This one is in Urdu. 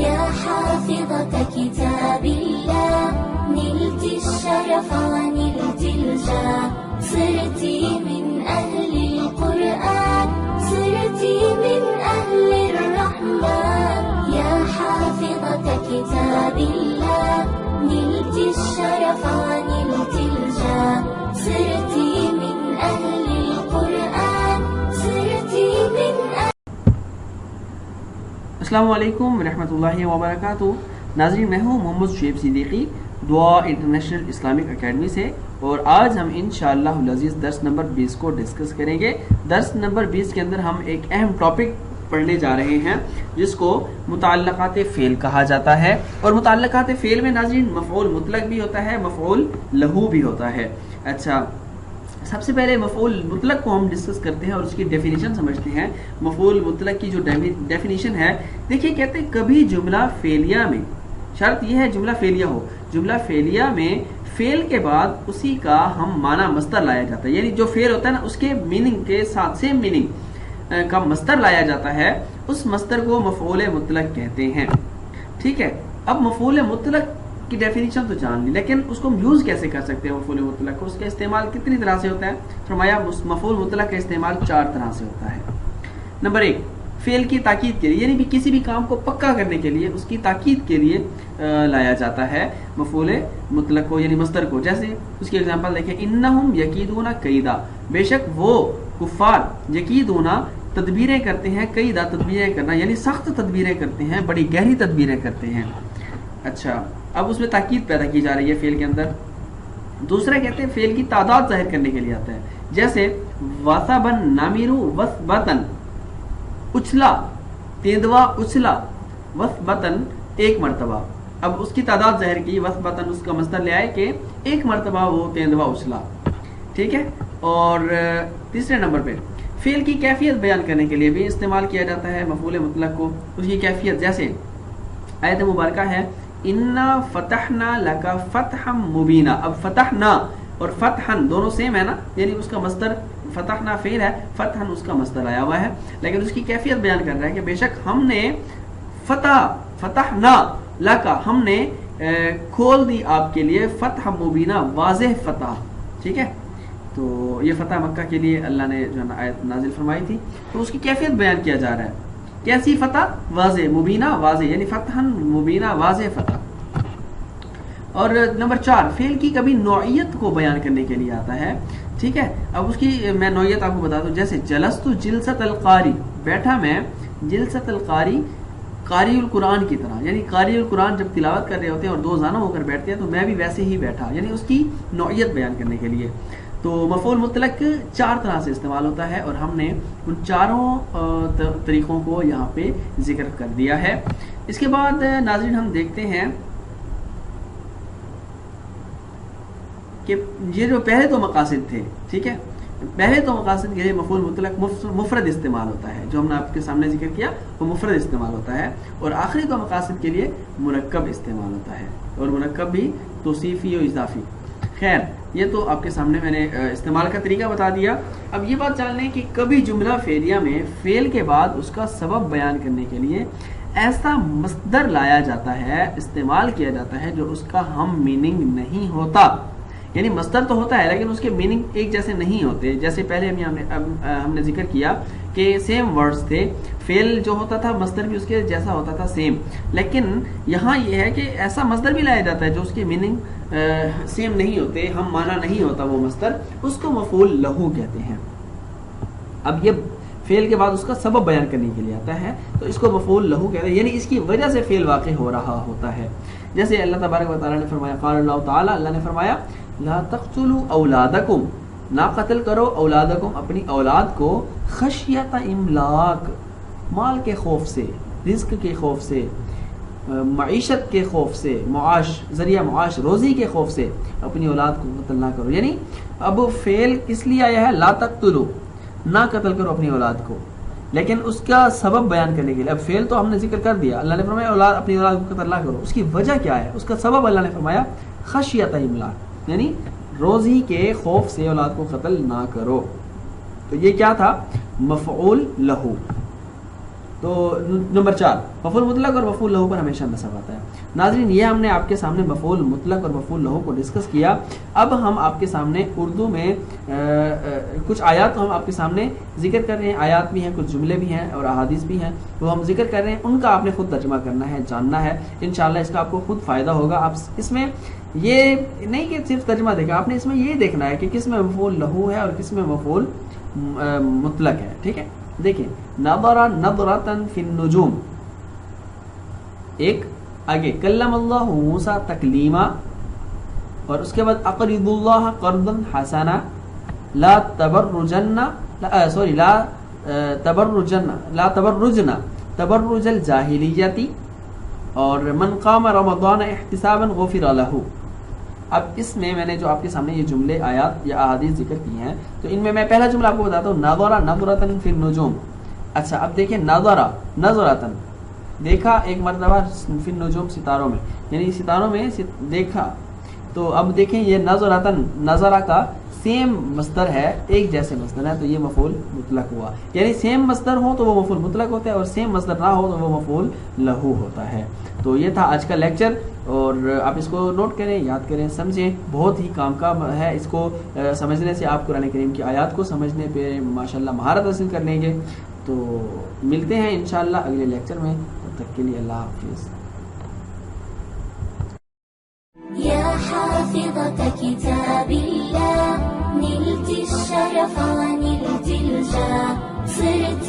يا حافظة كتاب الله نلت الشرف ونلت الجاه صرت من أهل القرآن صرت من أهل الرحمن يا حافظة كتاب الله نلت الشرف ونلت الجاه صرت من أهل القرآن صرت من أهل. السلام علیکم ورحمۃ اللہ وبرکاتہ. ناظرین، میں ہوں محمد شعیب صدیقی دعا انٹرنیشنل اسلامک اکیڈمی سے، اور آج ہم انشاءاللہ العزیز درس نمبر 20 کو ڈسکس کریں گے. درس نمبر 20 کے اندر ہم ایک اہم ٹاپک پڑھنے جا رہے ہیں جس کو متعلقات فعل کہا جاتا ہے. اور متعلقات فعل میں ناظرین مفعول مطلق بھی ہوتا ہے، مفعول لہو بھی ہوتا ہے. اچھا، سب سے پہلے مفعول مطلق کو ہم ڈسکس کرتے ہیں اور اس کی ڈیفینیشن سمجھتے ہیں. مفعول مطلق کی جو ڈیفینیشن ہے، دیکھیے کہتے ہیں کبھی جملہ فعلیہ میں، شرط یہ ہے جملہ فعلیہ ہو، جملہ فعلیہ میں فعل کے بعد اسی کا ہم معنی مصدر لایا جاتا ہے، یعنی جو فعل ہوتا ہے نا اس کے میننگ کے ساتھ سیم میننگ کا مصدر لایا جاتا ہے، اس مصدر کو مفعول مطلق کہتے ہیں. ٹھیک ہے، اب مفعول مطلق کی ڈیفینیشن تو جان لی، لیکن اس کو ہم یوز کیسے کر سکتے ہیں؟ مفعول مطلق کو اس کا استعمال کتنی طرح سے ہوتا ہے؟ فرمایا مفعول مطلق کا استعمال 4 طرح سے ہوتا ہے. نمبر 1، فعل کی تاکید کے لیے، یعنی بھی کسی بھی کام کو پکا کرنے کے لیے اس کی تاکید کے لیے لایا جاتا ہے مفعول مطلق کو، یعنی مصدر کو. جیسے اس کی ایگزامپل دیکھیں، انہم یکیدون کیدا، بے شک وہ کفار یکیدون تدبیریں کرتے ہیں، کیدا تدبیریں کرنا یعنی سخت تدبیریں کرتے ہیں، بڑی گہری تدبیریں کرتے ہیں. اچھا، اب اس میں تاکید پیدا کی جا رہی ہے فعل کے اندر. دوسرا کہتے ہیں فعل کی تعداد ظاہر کرنے کے لیے آتا ہے، جیسے وثبن نمیرو وثبتن، اچھلا، تیندوا اچھلا، وثبتن ایک مرتبہ. اب اس کی تعداد ظاہر کی، وثبتن اس کا مصدر لے آئے کہ ایک مرتبہ وہ تیندوا اچھلا. ٹھیک ہے. اور تیسرے نمبر پہ فعل کی کیفیت بیان کرنے کے لیے بھی استعمال کیا جاتا ہے مفعول مطلق کو، اس کی کیفیت. جیسے آیت مبارکہ ہے انا فتحنا لک فتحا مبینا. اب فتحنا اور فتحن دونوں سیم ہے نا، یعنی اس کا مصدر فتحنا فعل ہے، فتحن اس کا مصدر آیا ہوا ہے، لیکن اس کی کیفیت بیان کر رہا ہے کہ بے شک ہم نے فتحنا لک، ہم نے کھول دی آپ کے لیے فتح مبینہ، واضح فتح. ٹھیک ہے، تو یہ فتح مکہ کے لیے اللہ نے جو آیت نازل فرمائی تھی، تو اس کی کیفیت بیان کیا جا رہا ہے. کیسی فتح؟ واضح، مبینہ واضح، یعنی فتحن مبینہ واضح فتح. اور نمبر 4، فعل کی کبھی نوعیت کو بیان کرنے کے لیے آتا ہے. ٹھیک ہے، اب اس کی میں نوعیت آپ کو بتا دوں. جیسے جلست جلست القاری، بیٹھا میں جلست القاری قاری القرآن کی طرح، یعنی قاری القرآن جب تلاوت کر رہے ہوتے ہیں اور 2 زانوں ہو کر بیٹھتے ہیں تو میں بھی ویسے ہی بیٹھا، یعنی اس کی نوعیت بیان کرنے کے لیے. تو مفعول مطلق 4 طرح سے استعمال ہوتا ہے، اور ہم نے ان چاروں طریقوں کو یہاں پہ ذکر کر دیا ہے. اس کے بعد ناظرین ہم دیکھتے ہیں کہ یہ جو پہلے تو مقاصد تھے، ٹھیک ہے، پہلے تو مقاصد کے لیے مفعول مطلق مفرد استعمال ہوتا ہے، جو ہم نے آپ کے سامنے ذکر کیا وہ مفرد استعمال ہوتا ہے، اور آخری تو مقاصد کے لیے مرکب استعمال ہوتا ہے، اور مرکب بھی توصیفی و اضافی. خیر، یہ تو آپ کے سامنے میں نے استعمال کا طریقہ بتا دیا. اب یہ بات جان لیں کہ کبھی جملہ فعلیہ میں فعل کے بعد اس کا سبب بیان کرنے کے لیے ایسا مصدر لایا جاتا ہے، استعمال کیا جاتا ہے جو اس کا ہم میننگ نہیں ہوتا. یعنی مصدر تو ہوتا ہے لیکن اس کے میننگ ایک جیسے نہیں ہوتے. جیسے پہلے ہم نے ذکر کیا کہ سیم ورڈز تھے، فعل جو ہوتا تھا مصدر بھی اس کے جیسا ہوتا تھا سیم، لیکن یہاں یہ ہے کہ ایسا مصدر بھی لایا جاتا ہے جو اس کے میننگ سیم نہیں ہوتے، ہم معنی نہیں ہوتا وہ مصدر، اس کو مفعول لہو کہتے ہیں. اب یہ فعل کے بعد اس کا سبب بیان کرنے کے لیے آتا ہے تو اس کو مفعول لہو کہتے ہیں، یعنی اس کی وجہ سے فعل واقع ہو رہا ہوتا ہے. جیسے اللہ تبارک و تعالیٰ نے فرمایا، قال اللہ تعالیٰ، اللہ نے فرمایا لا تقتلوا اولادکم، نہ قتل کرو اولادکم، اپنی اولاد کو، خشیت املاک، مال کے خوف سے، رزق کے خوف سے، معیشت کے خوف سے، معاش، ذریعہ معاش روزی کے خوف سے اپنی اولاد کو قتل نہ کرو. یعنی اب فعل کس لیے آیا ہے؟ لا تقتلوا، نہ قتل کرو اپنی اولاد کو، لیکن اس کا سبب بیان کرنے کے لیے. اب فعل تو ہم نے ذکر کر دیا، اللہ نے فرمایا اپنی اولاد کو قتل نہ کرو، اس کی وجہ کیا ہے؟ اس کا سبب اللہ نے فرمایا خشیت املاک، یعنی روزی کے خوف سے اولاد کو قتل نہ کرو. تو یہ کیا تھا؟ مفعول لہو. تو نمبر 4 مفعول مطلق اور مفعول لہو پر ہمیشہ نصب آتا ہے. ناظرین یہ ہم نے آپ کے سامنے مفعول مطلق اور مفعول لہو کو ڈسکس کیا. اب ہم آپ کے سامنے اردو میں کچھ آیات ہم آپ کے سامنے ذکر کر رہے ہیں. آیات بھی ہیں, کچھ جملے بھی ہیں اور احادیث بھی ہیں, وہ ہم ذکر کر رہے ہیں. ان کا آپ نے خود ترجمہ کرنا ہے, جاننا ہے. انشاءاللہ اس کا آپ کو خود فائدہ ہوگا. آپ اس میں یہ نہیں کہ صرف ترجمہ دیکھا, آپ نے اس میں یہ دیکھنا ہے کہ کس میں مفعول لہو ہے اور کس میں مفعول مطلق ہے. ٹھیک ہے, دیکھیں نظر نظرۃ فی النجوم, ایک آگے کلم اللہ موسیٰ تکلیما, اور اس کے بعد اقرضوا اللہ قرضا حسنا, لا تبرجن لا تبرجن تبرج الجاہلیتی, اور من قام رمضان احتسابا غفر لہ. اب اس میں نے جو آپ کے سامنے یہ جملے آیات یا احادیث ذکر کی ہیں, تو ان میں میں پہلا جملہ آپ کو بتاتا ہوں, نظر نظرۃ فی النجوم. اچھا اب دیکھیں نظر نظرۃ, دیکھا ایک مرتبہ, فی النجوم ستاروں میں, یعنی ستاروں میں دیکھا. تو اب دیکھیں یہ نظرۃ, نظرہ کا سیم مصدر ہے, ایک جیسے مصدر ہے, تو یہ مفعول مطلق ہوا. یعنی سیم مصدر ہو تو وہ مفعول مطلق ہوتا ہے, اور سیم مصدر نہ ہو تو وہ مفعول لہو ہوتا ہے. تو یہ تھا آج کا لیکچر, اور آپ اس کو نوٹ کریں, یاد کریں, سمجھیں. بہت ہی کام کا ہے. اس کو سمجھنے سے آپ قرآن کریم کی آیات کو سمجھنے پہ ماشاءاللہ مہارت حاصل کر لیں گے. تو ملتے ہیں انشاءاللہ اگلے لیکچر میں. تب تک کے لیے اللہ حافظ. يا حافظة كتاب الله نلت الشرف ونلت الجاه صرت